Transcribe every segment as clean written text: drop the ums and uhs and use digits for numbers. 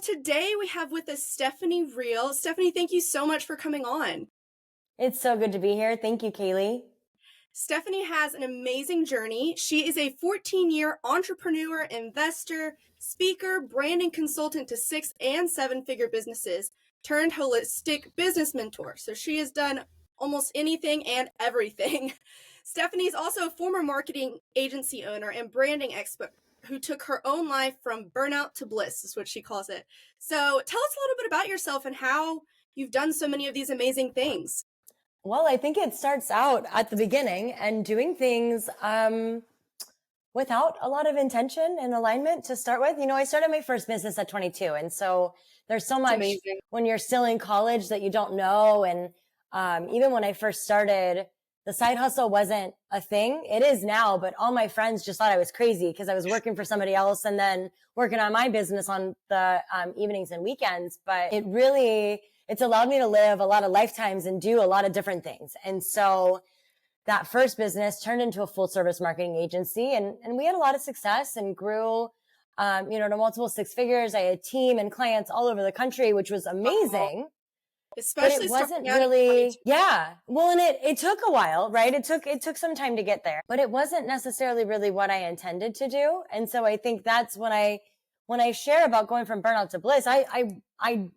today we have with us Stephanie Riel. Stephanie, thank you so much for coming on. It's so good to be here. Thank you, Kaylee. Stephanie has an amazing journey. She is a 14-year entrepreneur, investor, speaker, branding consultant to 6- and 7-figure businesses, turned holistic business mentor. So she has done almost anything and everything. Stephanie is also a former marketing agency owner and branding expert who took her own life from burnout to bliss, is what she calls it. So tell us a little bit about yourself and how you've done so many of these amazing things. Well, I think it starts out at the beginning and doing things without a lot of intention and alignment to start with. I started my first business at 22. And so there's so much when you're still in college that you don't know. And even when I first started, the side hustle wasn't a thing. It is now, but all my friends just thought I was crazy because I was working for somebody else and then working on my business on the evenings and weekends. But it's allowed me to live a lot of lifetimes and do a lot of different things. And so that first business turned into a full service marketing agency and we had a lot of success and grew, to multiple 6 figures. I had a team and clients all over the country, which was amazing. Wow. Especially but it wasn't really, well, and it took a while, right? It took some time to get there, but it wasn't necessarily really what I intended to do. And so I think that's when I share about going from burnout to bliss, I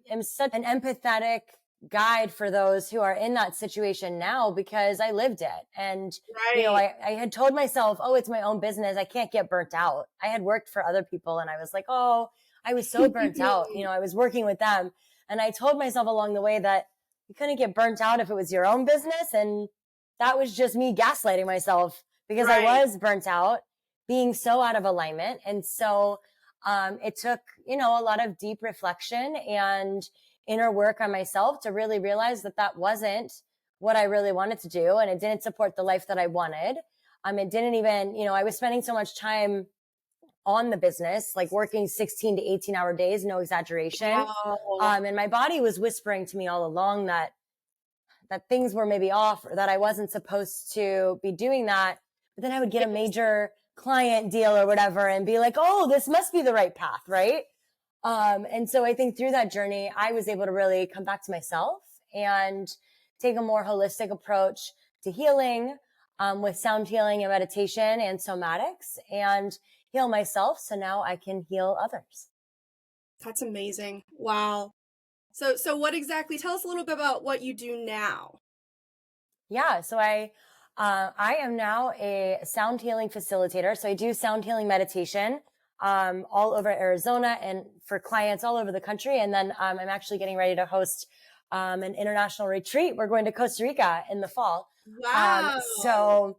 am such an empathetic guide for those who are in that situation now because I lived it. And, I had told myself, oh, it's my own business. I can't get burnt out. I had worked for other people and I was like, oh, I was so burnt out. I was working with them. And I told myself along the way that you couldn't get burnt out if it was your own business. And that was just me gaslighting myself because I was burnt out, being so out of alignment. And so it took, a lot of deep reflection and inner work on myself to really realize that that wasn't what I really wanted to do. And it didn't support the life that I wanted. It didn't even, I was spending so much time on the business, like working 16 to 18 hour days, no exaggeration. Wow. And my body was whispering to me all along that things were maybe off or that I wasn't supposed to be doing that. But then I would get a major client deal or whatever and be like, oh, this must be the right path. Right. And so I think through that journey, I was able to really come back to myself and take a more holistic approach to healing, with sound healing and meditation and somatics, and heal myself so now I can heal others. That's amazing. Wow. So what exactly, tell us a little bit about what you do now. Yeah. So I am now a sound healing facilitator. So I do sound healing meditation, all over Arizona and for clients all over the country. And then, I'm actually getting ready to host, an international retreat. We're going to Costa Rica in the fall. Wow.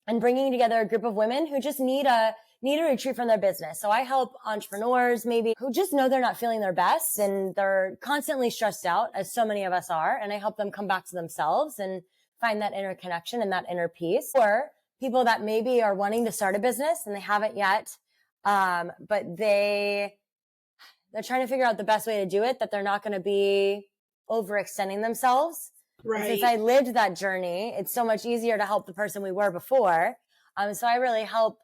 And bringing together a group of women who just need a retreat from their business. So I help entrepreneurs maybe who just know they're not feeling their best and they're constantly stressed out, as so many of us are. And I help them come back to themselves and find that inner connection and that inner peace. Or people that maybe are wanting to start a business and they haven't yet, but they're trying to figure out the best way to do it, that they're not going to be overextending themselves. Right. And since I lived that journey, it's so much easier to help the person we were before. So I really help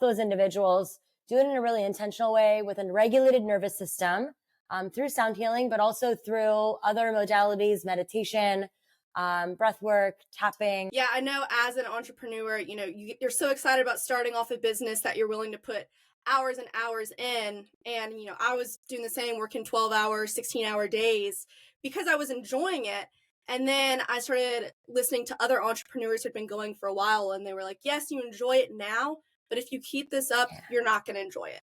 those individuals do it in a really intentional way with a regulated nervous system, through sound healing, but also through other modalities, meditation, breath work, tapping. Yeah, I know as an entrepreneur, you're so excited about starting off a business that you're willing to put hours and hours in. And, I was doing the same, working 12-hour, 16-hour days because I was enjoying it. And then I started listening to other entrepreneurs who'd been going for a while, and they were like, yes, you enjoy it now, but if you keep this up, you're not going to enjoy it.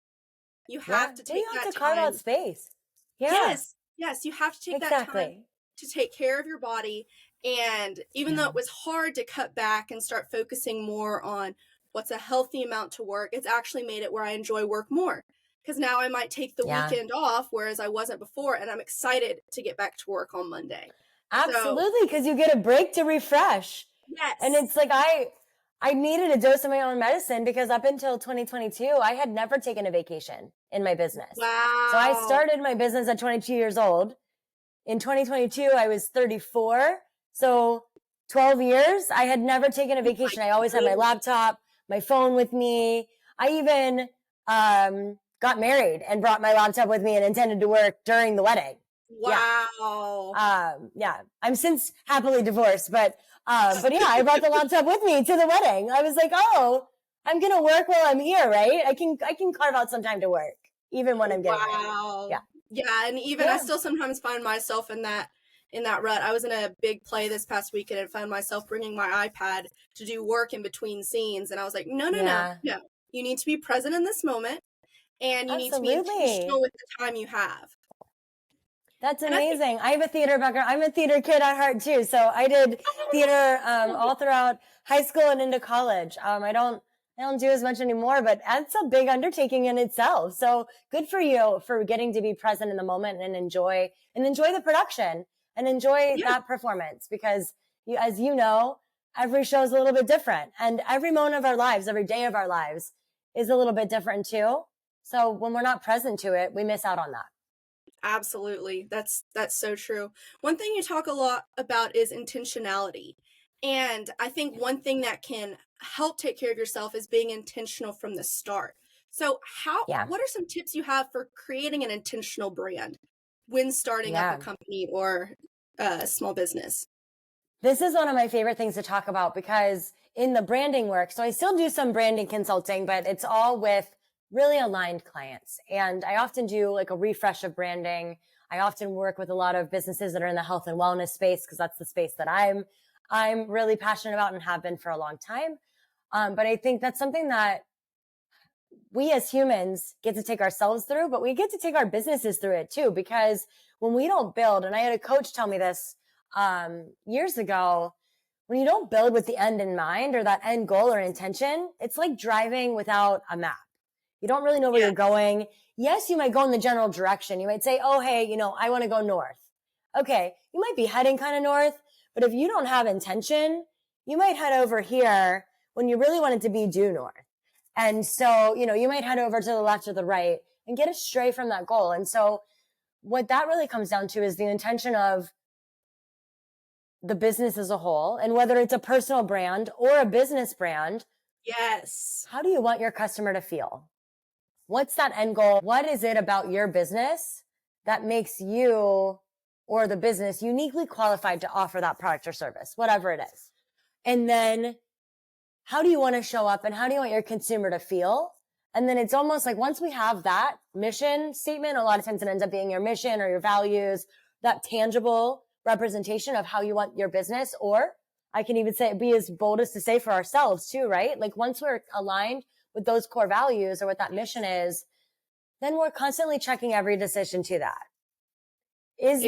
You have to take you have to carve out space. Yes, you have to take that time to take care of your body. And even though it was hard to cut back and start focusing more on what's a healthy amount to work, it's actually made it where I enjoy work more. Because now I might take the weekend off, whereas I wasn't before, and I'm excited to get back to work on Monday. Absolutely, because you get a break to refresh. Yes. And it's like I needed a dose of my own medicine because up until 2022, I had never taken a vacation in my business. Wow. So I started my business at 22 years old. In 2022, I was 34. So 12 years, I had never taken a vacation. I always had my laptop, my phone with me. I even got married and brought my laptop with me and intended to work during the wedding. Wow. Yeah. I'm since happily divorced, but yeah, I brought the laptop with me to the wedding. I was like, oh, I'm going to work while I'm here, right? I can carve out some time to work even when I'm getting married. Wow. Yeah. And even I still sometimes find myself in that rut. I was in a big play this past weekend and found myself bringing my iPad to do work in between scenes. And I was like, no. You need to be present in this moment, and you need to be intentional with the time you have. That's amazing. I have a theater background. I'm a theater kid at heart too. So I did theater all throughout high school and into college. I don't do as much anymore, but that's a big undertaking in itself. So good for you for getting to be present in the moment and enjoy the production and enjoy that performance, because as you know, every show is a little bit different, and every moment of our lives, every day of our lives is a little bit different too. So when we're not present to it, we miss out on that. Absolutely. That's so true. One thing you talk a lot about is intentionality. And I think one thing that can help take care of yourself is being intentional from the start. So what are some tips you have for creating an intentional brand when starting up a company or a small business? This is one of my favorite things to talk about, because in the branding work, so I still do some branding consulting, but it's all with really aligned clients. And I often do like a refresh of branding. I often work with a lot of businesses that are in the health and wellness space, because that's the space that I'm really passionate about and have been for a long time. But I think that's something that we as humans get to take ourselves through, but we get to take our businesses through it too, because when we don't build, and I had a coach tell me this years ago, when you don't build with the end in mind, or that end goal or intention, it's like driving without a map. You don't really know where you're going. Yes, you might go in the general direction. You might say, oh, hey, I want to go north. Okay, you might be heading kind of north, but if you don't have intention, you might head over here when you really want it to be due north. And so, you might head over to the left or the right and get astray from that goal. And so what that really comes down to is the intention of the business as a whole, and whether it's a personal brand or a business brand. Yes. How do you want your customer to feel? What's that end goal? What is it about your business that makes you or the business uniquely qualified to offer that product or service, whatever it is? And then how do you want to show up, and how do you want your consumer to feel? And then it's almost like once we have that mission statement, a lot of times it ends up being your mission or your values, that tangible representation of how you want your business, or I can even say, be as bold as to say for ourselves too, right? Like once we're aligned with those core values or what that mission is, then we're constantly checking every decision to that. Is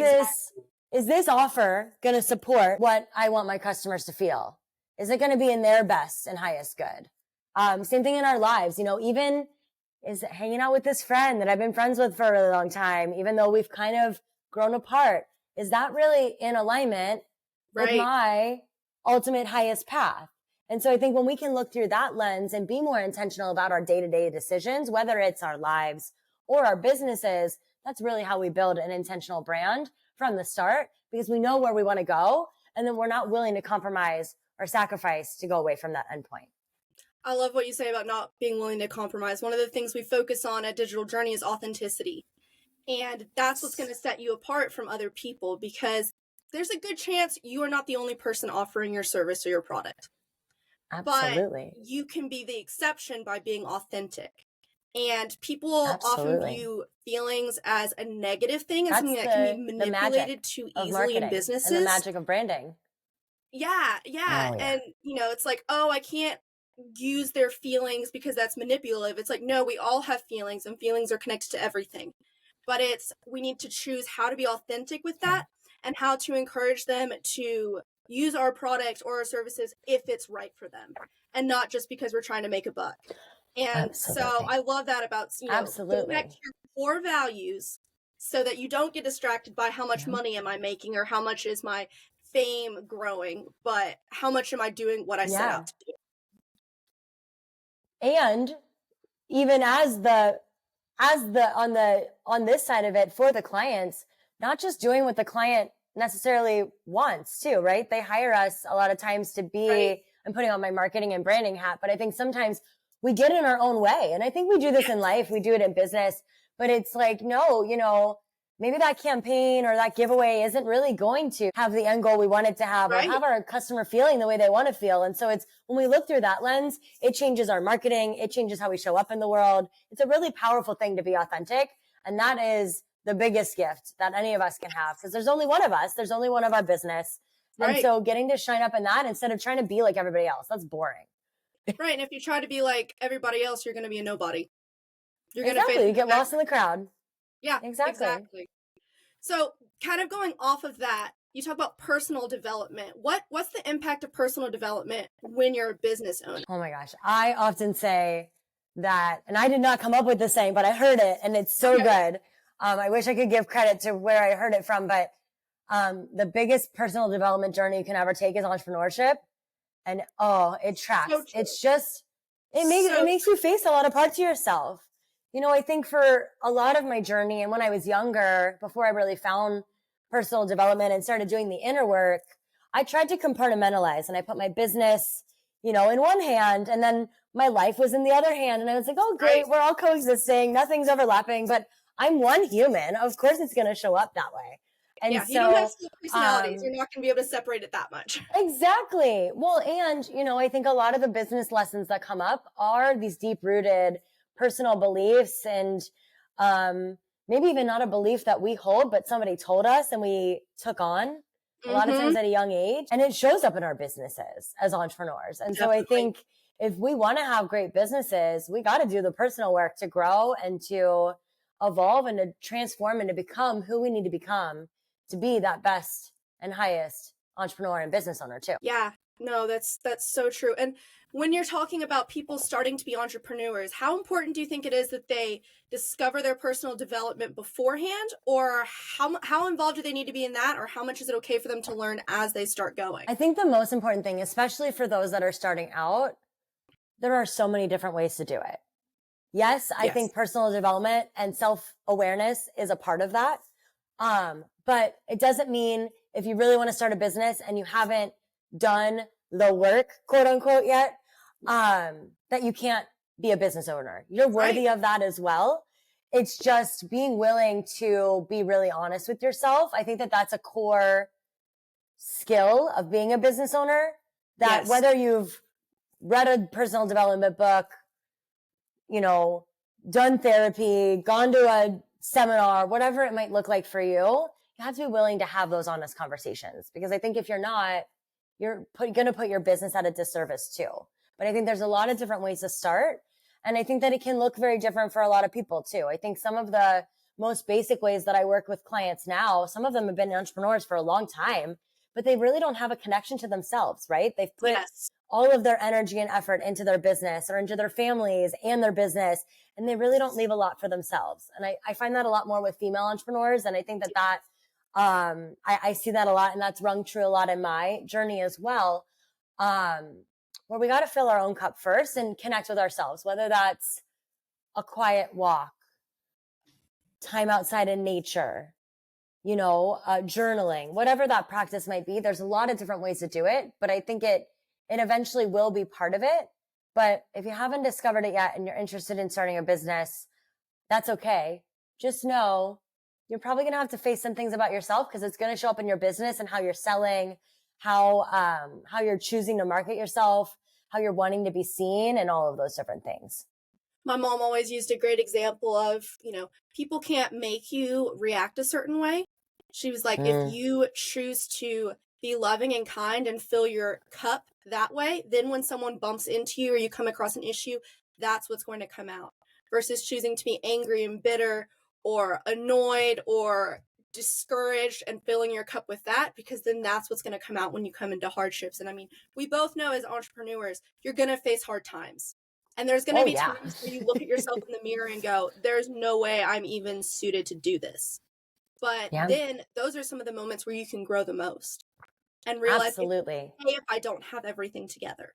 this offer going to support what I want my customers to feel? Is it going to be in their best and highest good? Same thing in our lives, even is it hanging out with this friend that I've been friends with for a really long time, even though we've kind of grown apart. Is that really in alignment with my ultimate highest path? And so I think when we can look through that lens and be more intentional about our day-to-day decisions, whether it's our lives or our businesses, that's really how we build an intentional brand from the start, because we know where we want to go, and then we're not willing to compromise or sacrifice to go away from that endpoint. I love what you say about not being willing to compromise. One of the things we focus on at Digital Journey is authenticity. And that's what's going to set you apart from other people, because there's a good chance you are not the only person offering your service or your product. Absolutely. But you can be the exception by being authentic. And people often view feelings as a negative thing, and something that can be manipulated too easily in businesses. And the magic of branding. Yeah. And, it's like, oh, I can't use their feelings because that's manipulative. It's like, no, we all have feelings, and feelings are connected to everything. But we need to choose how to be authentic with that, and how to encourage them to use our product or our services if it's right for them, and not just because we're trying to make a buck. And so I love that about, going back to your core values, so that you don't get distracted by how much money am I making, or how much is my fame growing, but how much am I doing what I set out to do. And even on this side of it, for the clients, not just doing what the client necessarily wants too, right? They hire us a lot of times to be, I'm putting on my marketing and branding hat, but I think sometimes we get in our own way. And I think we do this in life. We do it in business, but it's like, no, you know, maybe that campaign or that giveaway isn't really going to have the end goal we want it to have, or have our customer feeling the way they want to feel. And so it's, when we look through that lens, it changes our marketing. It changes how we show up in the world. It's a really powerful thing to be authentic. And that is the biggest gift that any of us can have, because there's only one of us. There's only one of our business. And so getting to shine up in that instead of trying to be like everybody else, that's boring. Right. And if you try to be like everybody else, you're going to be a nobody. You're going to get lost in the crowd. Yeah, exactly. So kind of going off of that, you talk about personal development. What's the impact of personal development when you're a business owner? Oh my gosh. I often say that, and I did not come up with this saying, but I heard it and it's so good. I wish I could give credit to where I heard it from, but the biggest personal development journey you can ever take is entrepreneurship. And it tracks. So it's just, it makes you face a lot of parts of yourself. You know, I think for a lot of my journey, and when I was younger, before I really found personal development and started doing the inner work, I tried to compartmentalize, and I put my business, you know, in one hand, and then my life was in the other hand. And I was like, oh, great, we're all coexisting. Nothing's overlapping, but I'm one human. Of course it's going to show up that way. And you don't have two personalities. You're not going to be able to separate it that much. Exactly. Well, and, you know, I think a lot of the business lessons that come up are these deep-rooted personal beliefs, and maybe even not a belief that we hold, but somebody told us and we took on a lot of times at a young age. And it shows up in our businesses as entrepreneurs. And so I think if we want to have great businesses, we got to do the personal work to grow and to evolve and to transform and to become who we need to become to be that best and highest entrepreneur and business owner too. Yeah, no, that's so true. And when you're talking about people starting to be entrepreneurs, how important do you think it is that they discover their personal development beforehand, or how involved do they need to be in that, or how much is it okay for them to learn as they start going? I think the most important thing, especially for those that are starting out, there are so many different ways to do it. Yes, I think personal development and self-awareness is a part of that. But it doesn't mean if you really want to start a business and you haven't done the work, quote unquote, yet, that you can't be a business owner. You're worthy of that as well. It's just being willing to be really honest with yourself. I think that that's a core skill of being a business owner, that whether you've read a personal development book, you know, done therapy, gone to a seminar, whatever it might look like for you, you have to be willing to have those honest conversations. Because I think if you're not, you're going to put your business at a disservice too. But I think there's a lot of different ways to start. And I think that it can look very different for a lot of people too. I think some of the most basic ways that I work with clients now, some of them have been entrepreneurs for a long time, but they really don't have a connection to themselves, right? They've put all of their energy and effort into their business or into their families and their business, and they really don't leave a lot for themselves. And I find that a lot more with female entrepreneurs. And I think that I see that a lot, and that's rung true a lot in my journey as well. Where we got to fill our own cup first and connect with ourselves, whether that's a quiet walk, time outside in nature, you know, journaling, whatever that practice might be. There's a lot of different ways to do it, but I think it eventually will be part of it. But if you haven't discovered it yet and you're interested in starting a business, that's okay. Just know you're probably going to have to face some things about yourself, because it's going to show up in your business and how you're selling, how you're choosing to market yourself, how you're wanting to be seen, and all of those different things. My mom always used a great example of, you know, people can't make you react a certain way. She was like, if you choose to be loving and kind and fill your cup that way, then when someone bumps into you or you come across an issue, that's what's going to come out, versus choosing to be angry and bitter or annoyed or discouraged and filling your cup with that, because then that's what's going to come out when you come into hardships. And I mean, we both know as entrepreneurs, you're going to face hard times. And there's going to be times where you look at yourself in the mirror and go, there's no way I'm even suited to do this. But then those are some of the moments where you can grow the most and realize it's okay if I don't have everything together.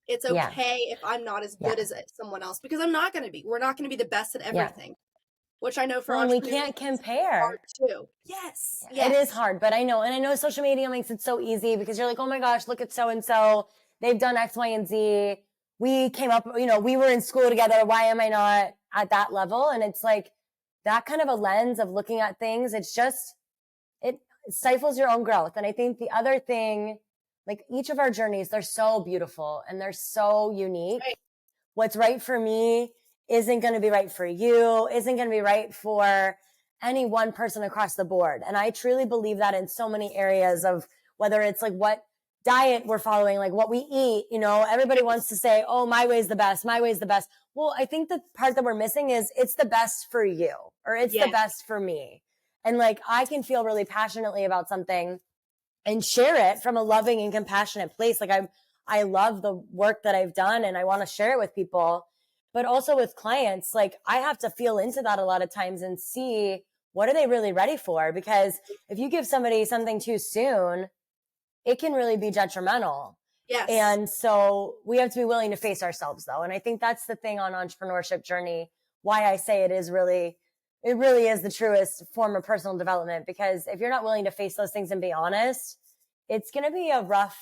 It's okay if I'm not as good as someone else, because I'm not going to be. We're not going to be the best at everything. Which I know for entrepreneurs, we can't compare. Hard too. Yes. It is hard, but I know social media makes it so easy, because you're like, oh my gosh, look at so-and-so. They've done X, Y, and Z. we came up, we were in school together. Why am I not at that level? And it's like that kind of a lens of looking at things. It's just, it stifles your own growth. And I think the other thing, like each of our journeys, they're so beautiful and they're so unique. Right. What's right for me isn't going to be right for you, isn't going to be right for any one person across the board. And I truly believe that in so many areas of whether it's like what diet we're following, like what we eat, everybody wants to say, oh, my way's the best. My way's the best. Well, I think the part that we're missing is it's the best for you or it's the best for me. And like, I can feel really passionately about something and share it from a loving and compassionate place. Like I love the work that I've done and I want to share it with people, but also with clients. Like I have to feel into that a lot of times and see what are they really ready for? Because if you give somebody something too soon, it can really be detrimental. Yes. And so we have to be willing to face ourselves though. And I think that's the thing on entrepreneurship journey, why I say it really is the truest form of personal development, because if you're not willing to face those things and be honest, it's going to be a rough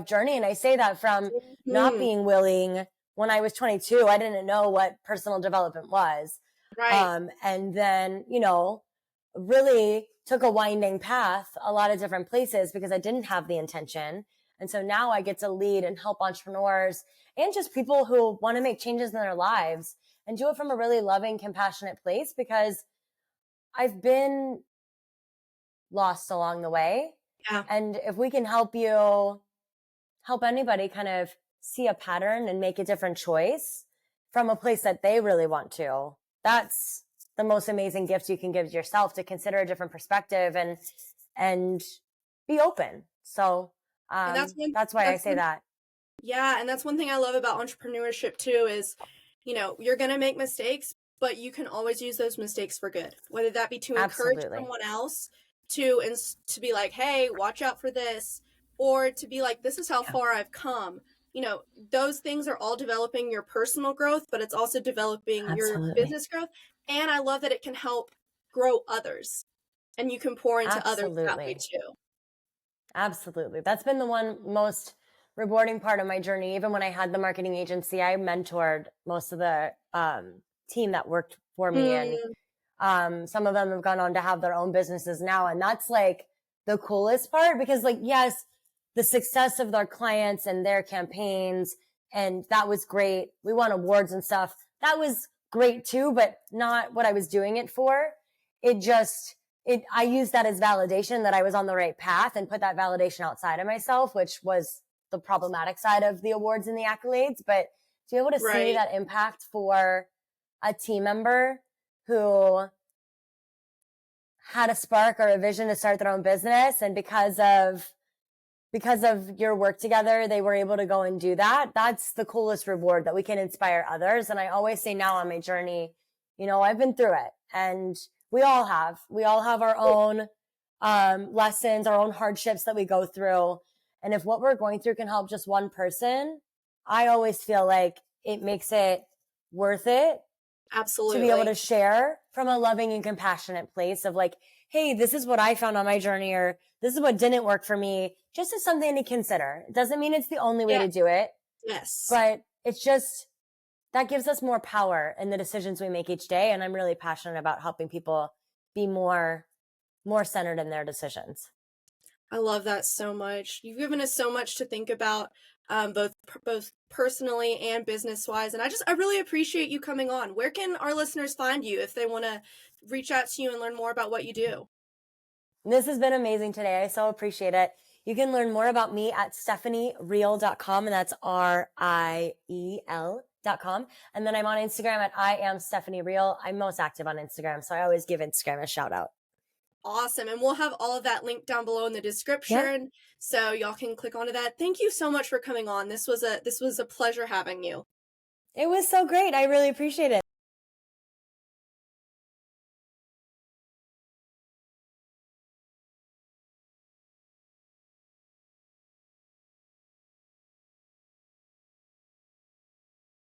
journey. And I say that from not being willing. When I was 22, I didn't know what personal development was. Right. And then, really took a winding path, a lot of different places because I didn't have the intention. And so now I get to lead and help entrepreneurs and just people who want to make changes in their lives and do it from a really loving, compassionate place, because I've been lost along the way. Yeah. And if we can help anybody kind of see a pattern and make a different choice from a place that they really want to, that's the most amazing gift you can give yourself, to consider a different perspective and be open. So that's why I say that. Yeah. And that's one thing I love about entrepreneurship too, is, you're going to make mistakes, but you can always use those mistakes for good, whether that be to encourage someone else to be like, hey, watch out for this, or to be like, this is how far I've come. Those things are all developing your personal growth, but it's also developing your business growth. And I love that it can help grow others and you can pour into others that way too. Absolutely. That's been the one most rewarding part of my journey. Even when I had the marketing agency, I mentored most of the team that worked for me. And some of them have gone on to have their own businesses now. And that's like the coolest part, because like, yes, the success of their clients and their campaigns, and that was great. We won awards and stuff. That was great too, but not what I was doing it for. I used that as validation that I was on the right path and put that validation outside of myself, which was the problematic side of the awards and the accolades. But to be able to see that impact for a team member who had a spark or a vision to start their own business, and because of your work together, they were able to go and do that. That's the coolest reward, that we can inspire others. And I always say now on my journey, I've been through it, and we all have our own lessons, our own hardships that we go through. And if what we're going through can help just one person, I always feel like it makes it worth it. Absolutely. To be able to share from a loving and compassionate place of like, hey, this is what I found on my journey, or this is what didn't work for me, just as something to consider. It doesn't mean it's the only way to do it. Yes. But it's just, that gives us more power in the decisions we make each day. And I'm really passionate about helping people be more centered in their decisions. I love that so much. You've given us so much to think about, both personally and business wise. And I really appreciate you coming on. Where can our listeners find you if they want to reach out to you and learn more about what you do? This has been amazing today. I so appreciate it. You can learn more about me at stephanieriel.com, and that's RIEL.com. And then I'm on Instagram at I am Stephanie Riel. I'm most active on Instagram, so I always give Instagram a shout out. Awesome. And we'll have all of that linked down below in the description. So y'all can click onto that. Thank you so much for coming on. This was a pleasure having you. It was so great. I really appreciate it.